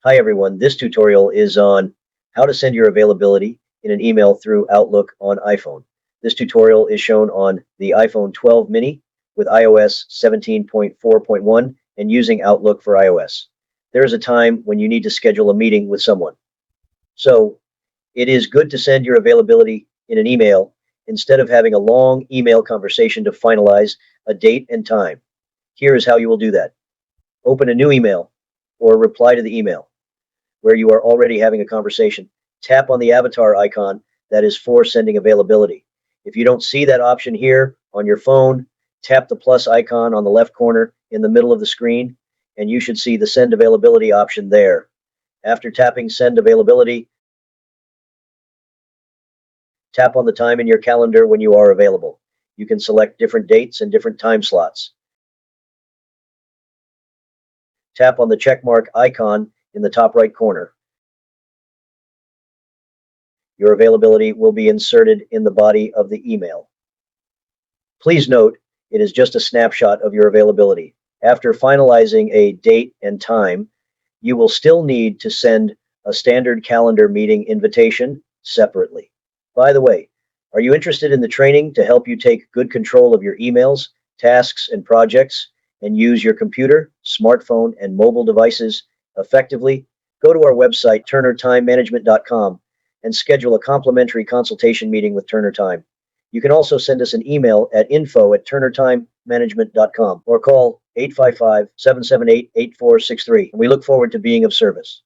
Hi everyone, this tutorial is on how to send your availability in an email through Outlook on iPhone. This tutorial is shown on the iPhone 12 mini with iOS 17.4.1 and using Outlook for iOS. There is a time when you need to schedule a meeting with someone. So it is good to send your availability in an email instead of having a long email conversation to finalize a date and time. Here is how you will do that. Open a new email or reply to the email where you are already having a conversation. Tap on the avatar icon that is for sending availability. If you don't see that option here on your phone, tap the plus icon on the left corner in the middle of the screen, and you should see the send availability option there. After tapping send availability, tap on the time in your calendar when you are available. You can select different dates and different time slots. Tap on the checkmark icon in the top right corner. Your availability will be inserted in the body of the email. Please note, it is just a snapshot of your availability. After finalizing a date and time, you will still need to send a standard calendar meeting invitation separately. By the way, are you interested in the training to help you take good control of your emails, tasks, and projects and use your computer, smartphone, and mobile devices effectively? Go to our website, turnertimemanagement.com, and schedule a complimentary consultation meeting with Turner Time. You can also send us an email at info@turnertimemanagement.com or call 855-778-8463. We look forward to being of service.